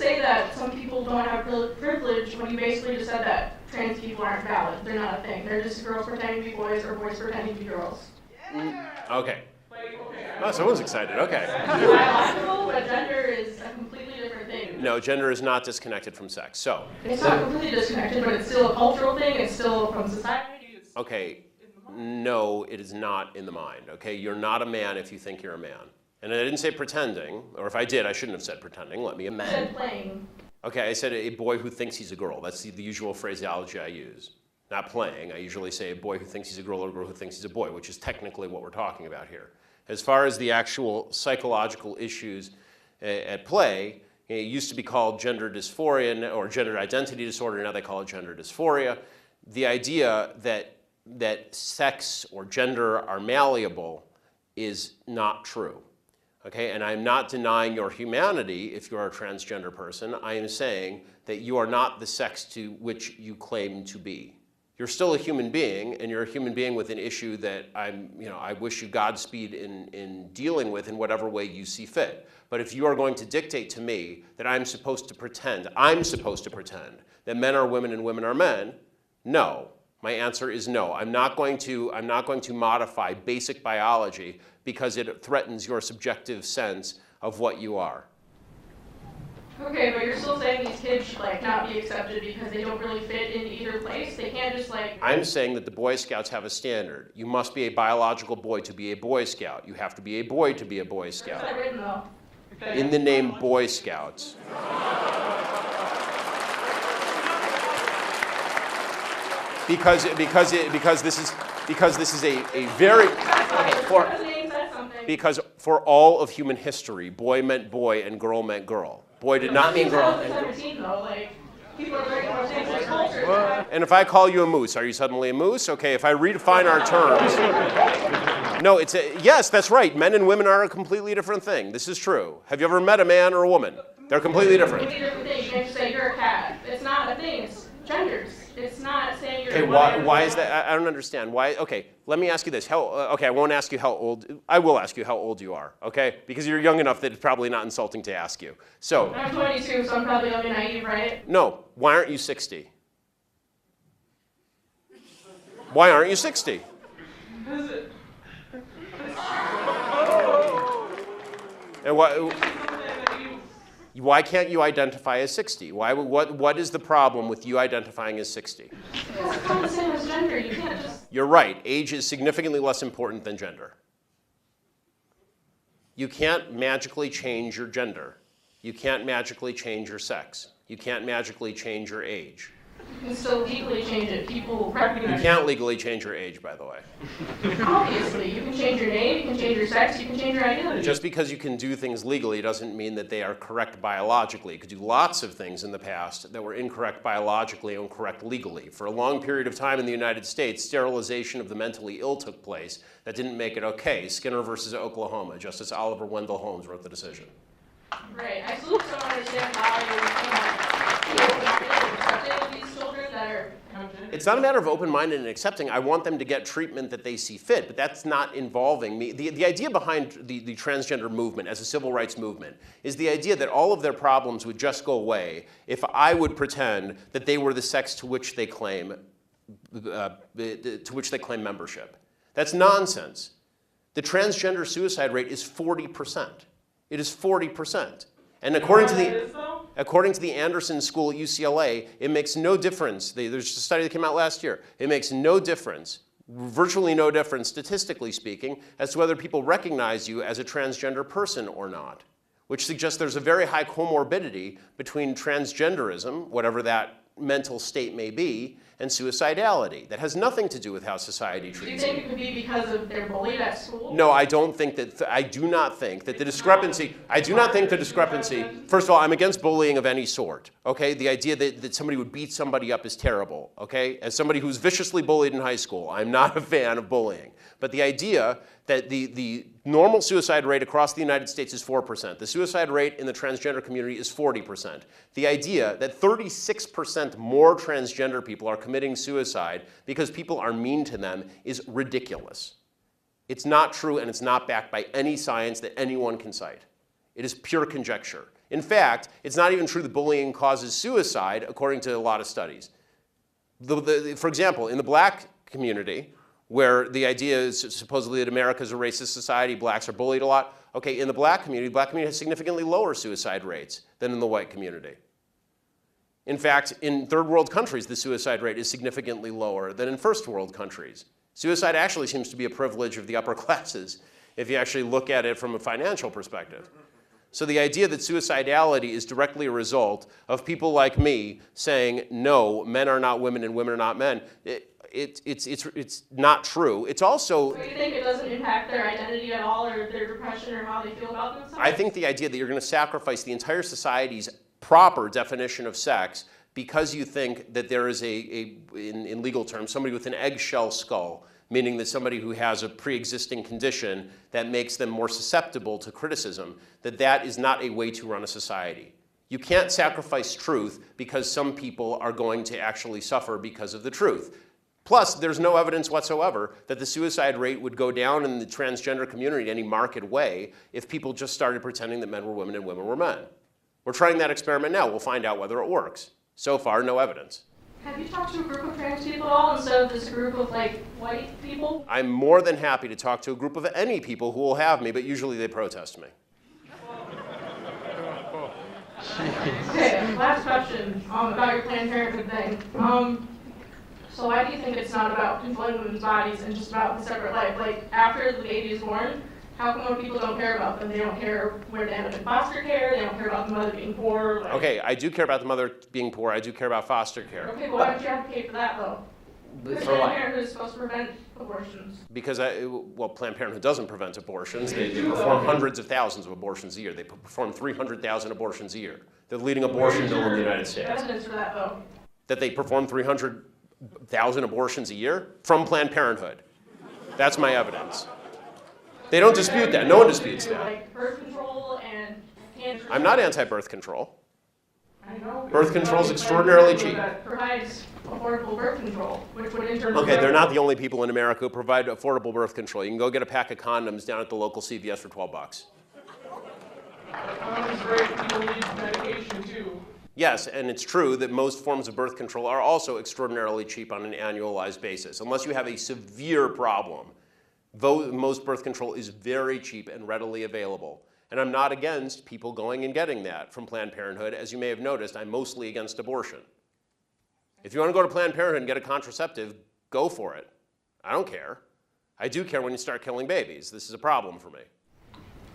say that some people don't have privilege when you basically just said that trans people aren't valid. They're not a thing. They're just girls pretending to be boys or boys pretending to be girls. Okay. Oh, someone's excited. Okay. It's biological, but gender is a completely different thing. No, gender is not disconnected from sex. So. It's not completely disconnected, but it's still a cultural thing. It's still from society. Okay. No, it is not in the mind. Okay, you're not a man if you think you're a man. And I didn't say pretending, or if I did, I shouldn't have said pretending. Let me amend. I said playing. Okay, I said a boy who thinks he's a girl. That's the usual phraseology I use. Not playing. I usually say a boy who thinks he's a girl or a girl who thinks he's a boy, which is technically what we're talking about here. As far as the actual psychological issues at play, it used to be called gender dysphoria or gender identity disorder. Now they call it gender dysphoria. The idea that sex or gender are malleable is not true. Okay, and I'm not denying your humanity if you're a transgender person. I am saying that you are not the sex to which you claim to be. You're still a human being, and you're a human being with an issue that I wish you Godspeed in dealing with in whatever way you see fit. But if you are going to dictate to me that I'm supposed to pretend that men are women and women are men, no. My answer is no. I'm not going to modify basic biology because it threatens your subjective sense of what you are. Okay, but you're still saying these kids should not be accepted because they don't really fit in either place? They can't just I'm saying that the Boy Scouts have a standard. You must be a biological boy to be a Boy Scout. You have to be a boy to be a Boy Scout. Where's that written though? In the name Boy Scouts. Because this is a very because for all of human history, boy meant boy and girl meant girl. Boy did not mean girl. And if I call you a moose, are you suddenly a moose? Okay, if I redefine our terms. No, yes, that's right. Men and women are a completely different thing. This is true. Have you ever met a man or a woman? They're completely different. Completely different thing. You can't just say you're a cat. It's not a thing. It's genders. It's not saying you're. Okay, why is that? I don't understand. Why? Okay, let me ask you this. Okay, I won't ask you how old. I will ask you how old you are. Okay, because you're young enough that it's probably not insulting to ask you. So. I'm 22, so I'm probably gonna be naive, right? No. Why aren't you 60? Why aren't you 60? And why can't you identify as 60? What is the problem with you identifying as 60? It's not the same as gender. You can't just. You're right. Age is significantly less important than gender. You can't magically change your gender. You can't magically change your sex. You can't magically change your age. You can still legally change it. People recognize. You can't legally change your age, by the way. Obviously, you can change your name, you can change your sex, you can change your identity. Just because you can do things legally doesn't mean that they are correct biologically. You could do lots of things in the past that were incorrect biologically and correct legally. For a long period of time in the United States, sterilization of the mentally ill took place. That didn't make it okay. Skinner versus Oklahoma. Justice Oliver Wendell Holmes wrote the decision. Right. I still don't understand how you're accepting these children that are. It's not a matter of open-minded and accepting. I want them to get treatment that they see fit, but that's not involving me. The idea behind the transgender movement as a civil rights movement is the idea that all of their problems would just go away if I would pretend that they were the sex to which they claim membership. That's nonsense. The transgender suicide rate is 40%. It is 40%. And according to the Anderson School at UCLA, it makes no difference. There's a study that came out last year. It makes no difference, virtually no difference, statistically speaking, as to whether people recognize you as a transgender person or not, which suggests there's a very high comorbidity between transgenderism, whatever that mental state may be, and suicidality. That has nothing to do with how society treats you. Do you think it could be because of they're bullied at school? No, I don't think that. I do not think that the discrepancy. First of all, I'm against bullying of any sort. Okay, the idea that somebody would beat somebody up is terrible. Okay, as somebody who's viciously bullied in high school, I'm not a fan of bullying. But the idea that the normal suicide rate across the United States is 4%. The suicide rate in the transgender community is 40%. The idea that 36% more transgender people are committing suicide because people are mean to them is ridiculous. It's not true, and it's not backed by any science that anyone can cite. It is pure conjecture. In fact, it's not even true that bullying causes suicide, according to a lot of studies. For example, in the black community, where the idea is supposedly that America is a racist society, blacks are bullied a lot. Okay, in the black community has significantly lower suicide rates than in the white community. In fact, in third world countries, the suicide rate is significantly lower than in first world countries. Suicide actually seems to be a privilege of the upper classes if you actually look at it from a financial perspective. So the idea that suicidality is directly a result of people like me saying, no, men are not women and women are not men, it's not true. It's also... So you think it doesn't impact their identity at all, or their depression, or how they feel about themselves? I think the idea that you're going to sacrifice the entire society's proper definition of sex because you think that there is in legal terms, somebody with an eggshell skull, meaning that somebody who has a pre-existing condition that makes them more susceptible to criticism, that is not a way to run a society. You can't sacrifice truth because some people are going to actually suffer because of the truth. Plus, there's no evidence whatsoever that the suicide rate would go down in the transgender community in any marked way if people just started pretending that men were women and women were men. We're trying that experiment now. We'll find out whether it works. So far, no evidence. Have you talked to a group of trans people at all instead of this group of white people? I'm more than happy to talk to a group of any people who will have me, but usually they protest me. Okay, last question about your Planned Parenthood thing. So why do you think it's not about controlling women's bodies and just about the separate life? After the baby is born, how come when people don't care about them, they don't care where they end up in foster care, they don't care about the mother being poor? Okay, I do care about the mother being poor, I do care about foster care. Okay, but why don't you advocate for that, though? Because Planned Parenthood is supposed to prevent abortions. Because, Planned Parenthood doesn't prevent abortions. They perform hundreds of thousands of abortions a year. They perform 300,000 abortions a year. They're the leading abortion bill in the United States. Evidence for that, though? That they perform 300,000 abortions a year from Planned Parenthood. That's my evidence. They don't dispute that. No one disputes that. Like birth control and cancer. I'm not anti-birth control. I know. Birth control is extraordinarily cheap. That provides affordable birth control, which would in turn... Okay, they're not the only people in America who provide affordable birth control. You can go get a pack of condoms down at the local CVS for $12. Condoms great. People need medication too. Yes, and it's true that most forms of birth control are also extraordinarily cheap on an annualized basis. Unless you have a severe problem, most birth control is very cheap and readily available. And I'm not against people going and getting that from Planned Parenthood. As you may have noticed, I'm mostly against abortion. If you want to go to Planned Parenthood and get a contraceptive, go for it. I don't care. I do care when you start killing babies. This is a problem for me.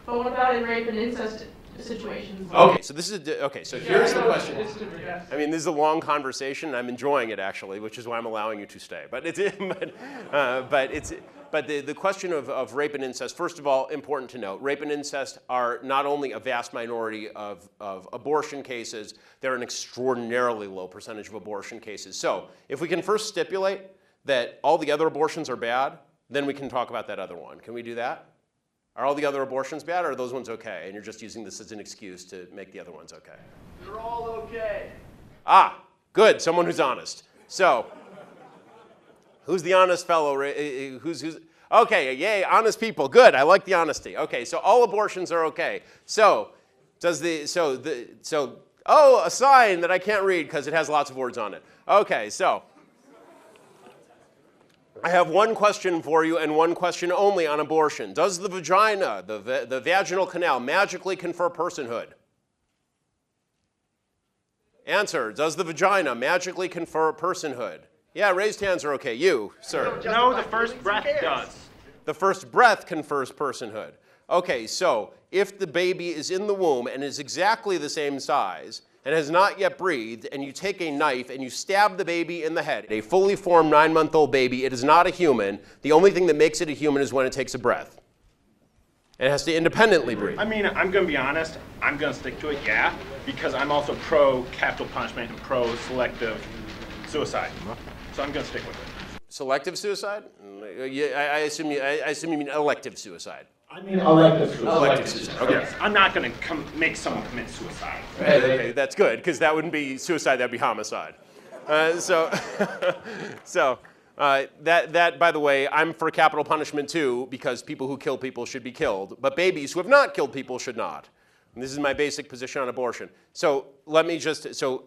But what about in rape and incest situations? Okay, so so here's the question. I mean, this is a long conversation, and I'm enjoying it actually, which is why I'm allowing you to stay. But the question of rape and incest, first of all, important to note, rape and incest are not only a vast minority of abortion cases, they're an extraordinarily low percentage of abortion cases. So if we can first stipulate that all the other abortions are bad, then we can talk about that other one. Can we do that? Are all the other abortions bad, or are those ones okay? And you're just using this as an excuse to make the other ones okay. They're all okay. Ah, good, someone who's honest. So, who's the honest fellow? Who's okay, yay, honest people, good, I like the honesty. Okay, so all abortions are okay. So, oh, a sign that I can't read because it has lots of words on it. Okay, so, I have one question for you and one question only on abortion. Does the vagina, the vaginal canal, magically confer personhood? Answer, does the vagina magically confer personhood? Yeah, raised hands are okay. You, sir. No, the first breath does. The first breath confers personhood. Okay, so if the baby is in the womb and is exactly the same size and has not yet breathed, and you take a knife and you stab the baby in the head, a fully formed 9-month-old baby, it is not a human. The only thing that makes it a human is when it takes a breath. It has to independently breathe. I mean, I'm going to be honest. I'm going to stick to it, yeah, because I'm also pro-capital punishment and pro-selective suicide. So I'm going to stick with it. Selective suicide? I assume you mean elective suicide. I mean elective suicide. Elective suicide. Okay. Yes, I'm not going to make someone commit suicide. Okay, that's good, because that wouldn't be suicide, that'd be homicide. That, by the way, I'm for capital punishment too, because people who kill people should be killed, but babies who have not killed people should not. And this is my basic position on abortion. So let me just,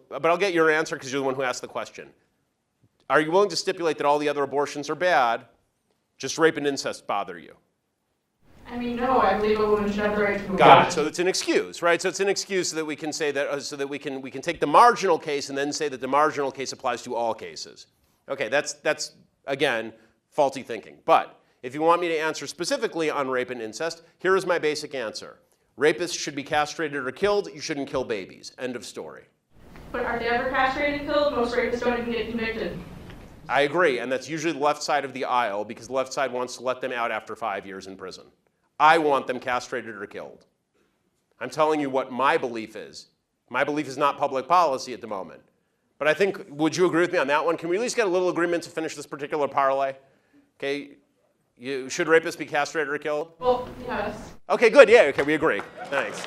but I'll get your answer because you're the one who asked the question. Are you willing to stipulate that all the other abortions are bad, just rape and incest bother you? I mean, no, I believe a woman should have the right to abortion. Got it. So it's an excuse, right? So it's an excuse so that we can say that, so that we can take the marginal case and then say that the marginal case applies to all cases. Okay, that's again, faulty thinking. But if you want me to answer specifically on rape and incest, here is my basic answer. Rapists should be castrated or killed. You shouldn't kill babies. End of story. But are they ever castrated and killed? Most rapists don't even get convicted. I agree, and that's usually the left side of the aisle because the left side wants to let them out after 5 years in prison. I want them castrated or killed. I'm telling you what my belief is. My belief is not public policy at the moment. But I think, would you agree with me on that one? Can we at least get a little agreement to finish this particular parlay? Okay, should rapists be castrated or killed? Well, yes. Okay, good, yeah, okay, we agree. Thanks.